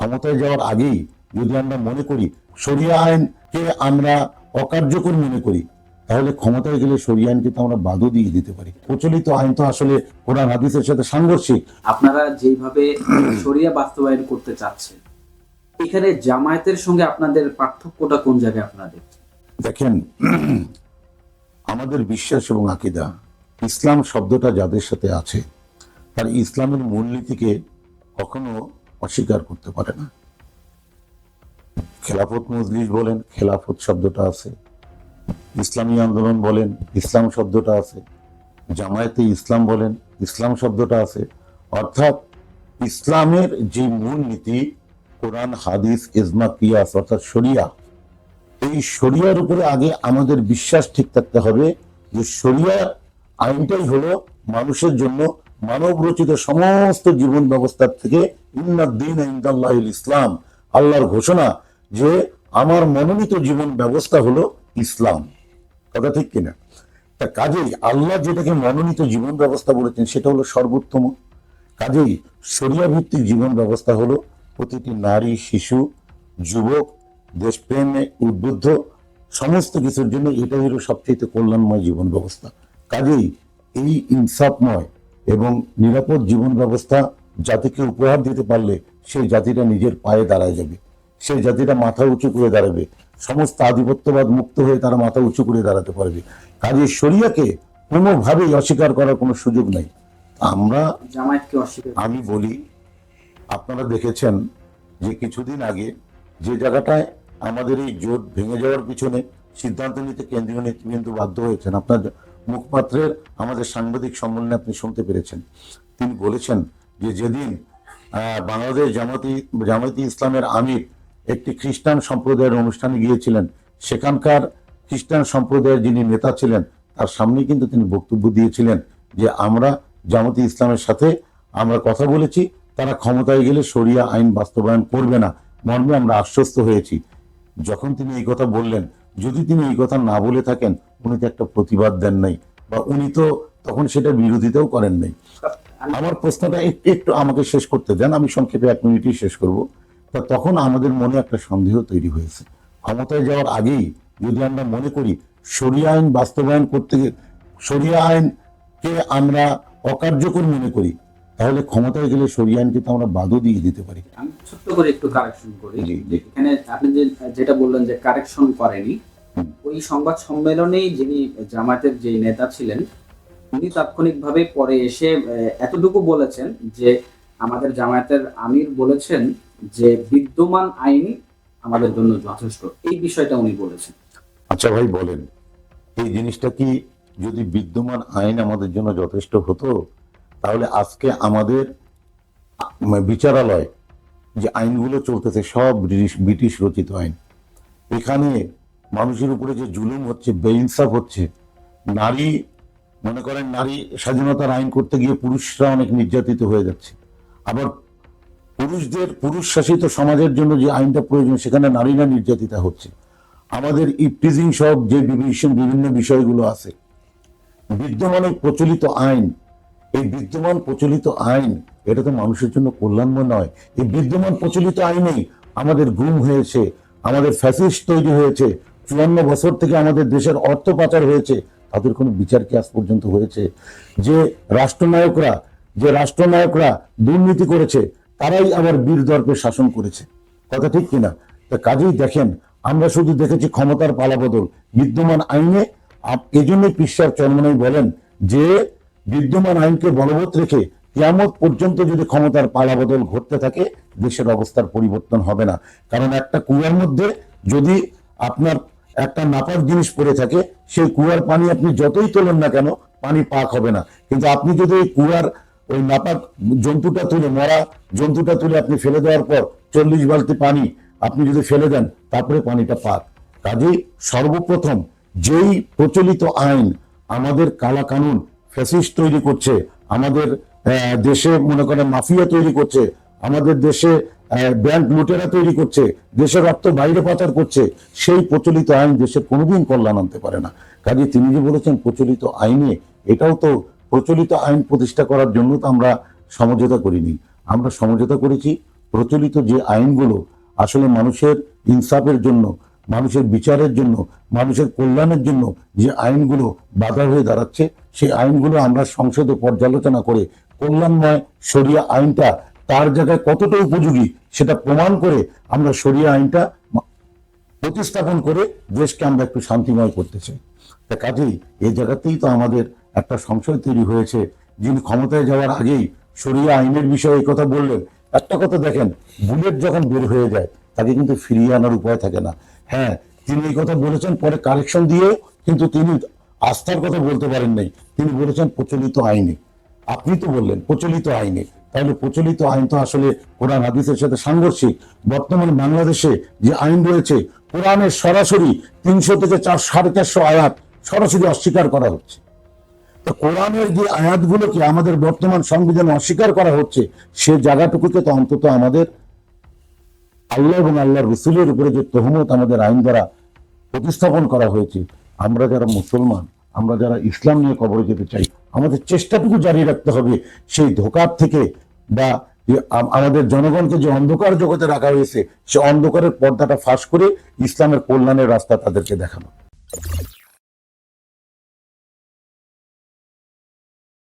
ক্ষমতায় যাওয়ার আগেই যদি আমরা মনে করি শরিয়া আইনকে আমরা অকার্যকর মনে করি, তাহলে ক্ষমতায় গেলে শরিয়া আইনকে তো আমরা বাদও দিয়ে দিতে পারি। প্রচলিত আইন তো আসলে কোরআন হাদিসের সাথে সাংঘর্ষিক। আপনারা যেভাবে শরিয়া বাস্তবায়ন করতে চাচ্ছেন, এখানে জামায়াতের সঙ্গে আপনাদের পার্থক্যটা কোন জায়গায় আপনাদের? দেখেন, আমাদের বিশ্বাস এবং আকীদা, ইসলাম শব্দটা যাদের সাথে আছে তার ইসলামের মূলনীতিকে কখনো অস্বীকার করতে পারে না। খেলাফত মজলিস বলেন, খেলাফত শব্দটা আছে। ইসলামী আন্দোলন বলেন, ইসলাম শব্দটা আছে। জামায়াতে ইসলাম বলেন, ইসলাম শব্দটা আছে। অর্থাৎ ইসলামের যে মূলনীতি কোরআন হাদিস ইজমা কিয়াস অর্থাৎ শরিয়া, এই শরিয়ার উপরে আগে আমাদের বিশ্বাস ঠিক থাকতে হবে যে শরিয়া আইনটাই হলো মানুষের জন্য মানব রচিত সমস্ত জীবন ব্যবস্থার থেকে ইন্নাদ-দীন ইনদাল্লাহিল ইসলাম, আল্লাহর ঘোষণা যে আমার মনোনীত জীবন ব্যবস্থা হলো ইসলাম। কথা ঠিক কিনা? তা কাজেই আল্লাহ যেটাকে মনোনীত জীবন ব্যবস্থা বলেছেন সেটা হলো সর্বোত্তম। কাজেই শরিয়া ভিত্তিক জীবন ব্যবস্থা হলো প্রতিটি নারী, শিশু, যুবক, দেশপ্রেমে উদ্বুদ্ধ সমস্ত কিছুর জন্য এটাই হলো সবচেয়ে কল্যাণময় জীবন ব্যবস্থা। কাজেই এই ইনসাফময় এবং নিরাপদ জীবন ব্যবস্থা জাতিকে উপহার দিতে পারলে সেই জাতিটা নিজের পায়ে দাঁড়ায় যাবে, সেই জাতিটা মাথা উঁচু করে দাঁড়াবে, সমস্ত আধিপত্যবাদ মুক্ত হয়ে তারা মাথা উঁচু করে দাঁড়াতে পারবে। কাজে শরিয়াকে কোনোভাবেই অস্বীকার করার কোনো সুযোগ নেই। আমরা জামায়াতকে অস্বীকার? আমি বলি, আপনারা দেখেছেন যে কিছুদিন আগে যে জায়গাটায় আমাদের এই জোট ভেঙে যাওয়ার পিছনে সিদ্ধান্ত নিতে কেন্দ্রীয় নেতৃবৃন্দ বাধ্য হয়েছেন, আপনার মুখপাত্রের আমাদের সাংবাদিক সম্মেলনে আপনি শুনতে পেরেছেন। তিনি বলেছেন যে যেদিন বাংলাদেশ জামায়াতে ইসলামের আমির একটি খ্রিস্টান সম্প্রদায়ের অনুষ্ঠানে গিয়েছিলেন, সেখানকার খ্রিস্টান সম্প্রদায়ের যিনি নেতা ছিলেন তার সামনে কিন্তু তিনি বক্তব্য দিয়েছিলেন যে আমরা জামায়াতে ইসলামের সাথে আমরা কথা বলেছি, তারা ক্ষমতায় গেলে শরিয়া আইন বাস্তবায়ন করবে না মর্মে আমরা আশ্বস্ত হয়েছি। যখন তিনি এই কথা বললেন, যদি তিনি এই কথা না বলে থাকেন, উনি তো একটা প্রতিবাদ দেন নাই বা উনি তো তখন সেটা বিরোধিতাও করেন নাই। আমার প্রশ্নটা একটু আমাকে শেষ করতে দেন, আমি সংক্ষেপে 1 মিনিটই শেষ করব। তা তখন আমাদের মনে একটা সন্দেহ তৈরি হয়েছে, ক্ষমতায় যাওয়ার আগেই যদি আমরা মনে করি শরিয়া আইন বাস্তবায়ন করতে, শরিয়া আইনকে আমরা অকার্যকর মনে করি, তাহলে ক্ষমতায় গেলে শরিয়া আইনকে তো আমরা বাদও দিয়ে দিতে পারি। আমি ছোট্ট করে একটু কারেকশন করি। জি, জি। এখানে আপনি যেটা বললেন যে কারেকশন করেনি, ওই সংবাদ সম্মেলনেই যিনি জামায়াতের যে নেতা ছিলেন উনি তাৎক্ষণিকভাবে পরে এসে এতটুকু বলেছেন যে আমাদের জামায়াতের আমির বলেছেন যে বিদ্যমান আইন আমাদের জন্য যথেষ্ট, এই বিষয়টা উনি বলেছেন। আচ্ছা ভাই বলেন, এই জিনিসটা কি যদি বিদ্যমান আইন আমাদের জন্য যথেষ্ট হতো, তাহলে আজকে আমাদের বিচারালয় যে আইনগুলো চলতেছে সব ব্রিটিশ রচিত আইন। এখানে মানুষের উপরে যে জুলুম হচ্ছে, বেইনসাফ হচ্ছে, নারী মনে করেন নারী স্বাধীনতার আইন করতে গিয়ে পুরুষরা অনেক নির্যাতিত হয়ে যাচ্ছে, আবার পুরুষ শাসিত সমাজের জন্য যে আইনটা প্রয়োজন সেখানে নারীরা নির্যাতিতা হচ্ছে। আমাদের ইপটিজিং সব যে বিভিন্ন বিষয়গুলো আছে, বিদ্যমান প্রচলিত আইন, এই বিদ্যমান প্রচলিত আইন এটা তো মানুষের জন্য কল্যাণময় নয়। এই বিদ্যমান প্রচলিত আইনেই আমাদের গুম হয়েছে, আমাদের ফ্যাসিস্ট তৈরি হয়েছে, 54 বছর থেকে আমাদের দেশের অর্থ পাচার হয়েছে, তাদের কোনো বিচার কি আজ পর্যন্ত হয়েছে? যে রাষ্ট্রনায়করা দুর্নীতি করেছে তারাই আবার বীর দর্পে শাসন করেছে। কথা ঠিক কিনা? তা কাজেই দেখেন, আমরা শুধু দেখেছি ক্ষমতার পালাবদল বিদ্যমান আইনে। এজন্যই পিসার চরমনাই বলেন যে বিদ্যমান আইনকে বলবৎ রেখে কিয়ামত পর্যন্ত যদি ক্ষমতার পালাবদল ঘটতে থাকে দেশের অবস্থার পরিবর্তন হবে না। কারণ একটা কুয়ার মধ্যে যদি আপনার একটা নাপাক জিনিস পড়ে থাকে, সেই কুয়ার পানি আপনি যতই তোলেন না কেন পানি পাক হবে না। কিন্তু আপনি যদি ওই কুয়ার ওই নাপাক জন্তুটা তুলে, মরা জন্তুটা তুলে আপনি ফেলে দেওয়ার পর 40 বালতি পানি আপনি যদি ফেলে দেন, তারপরে পানিটা পাক। কাজেই সর্বপ্রথম যেই প্রচলিত আইন আমাদের কালা কানুন ফ্যাসিস্ট তৈরি করছে, আমাদের দেশে মনে করেন মাফিয়া তৈরি করছে, আমাদের দেশে ব্যাংক লুটেরা তৈরি করছে, দেশের অর্থ বাইরে পাচার করছে, সেই প্রচলিত আইন দেশের কোনোদিন কল্যাণ আনতে পারে না। কাজে তিনি যে বলেছেন প্রচলিত আইনে, এটাও তো প্রচলিত আইন প্রতিষ্ঠা করার জন্য তো আমরা সমঝোতা করিনি, আমরা সমঝোতা করেছি প্রচলিত যে আইনগুলো আসলে মানুষের ইনসাফের জন্য, মানুষের বিচারের জন্য, মানুষের কল্যাণের জন্য যে আইনগুলো বাধা হয়ে দাঁড়াচ্ছে, সেই আইনগুলো আমরা সংসদে পর্যালোচনা করে কল্যাণময় শরিয়া আইনটা তার জায়গায় কতটা উপযোগী সেটা প্রমাণ করে আমরা শরিয়া আইনটা প্রতিস্থাপন করে দেশকে আমরা একটু শান্তিময় করতে চাই। তা কাজেই এই জায়গাতেই তো আমাদের একটা সংশয় তৈরি হয়েছে, যিনি ক্ষমতায় যাওয়ার আগেই শরিয়া আইনের বিষয়ে এই কথা বললেন। একটা কথা দেখেন, বুলেট যখন বের হয়ে যায় তাকে কিন্তু ফিরিয়ে আনার উপায় থাকে না। হ্যাঁ, তিনি এই কথা বলেছেন, পরে কারেকশন দিয়ে কিন্তু তিনি আস্থার কথা বলতে পারেন নাই, তিনি বলেছেন প্রচলিত আইনে। আপনি তো বললেন প্রচলিত আইনে, তাহলে প্রচলিত আইন তো আসলে কোরআন হাদিসের সাথে সাংঘর্ষিক। বর্তমানে বাংলাদেশে যে আইন রয়েছে, কোরআনের সরাসরি 300 থেকে 450 আয়াত সরাসরি অস্বীকার করা হচ্ছে। তো কোরআনের যে আয়াতগুলোকে আমাদের বর্তমান সংবিধানে অস্বীকার করা হচ্ছে, সে জায়গাটুকুকে তো অন্তত আমাদের আল্লাহ এবং আল্লাহর রসুলের উপরে যে তহমত আমাদের আইন দ্বারা প্রতিস্থাপন করা হয়েছে, আমরা যারা মুসলমান, আমরা যারা ইসলাম নিয়ে কবরে যেতে চাই, আমাদের চেষ্টাটুকু জারি রাখতে হবে সেই ধোঁকার থেকে, বা যে আমাদের জনগণকে যে অন্ধকার জগতে রাখা হয়েছে সে অন্ধকারের পর্দাটা ফাঁস করে ইসলামের কল্যাণের রাস্তা তাদেরকে দেখানো।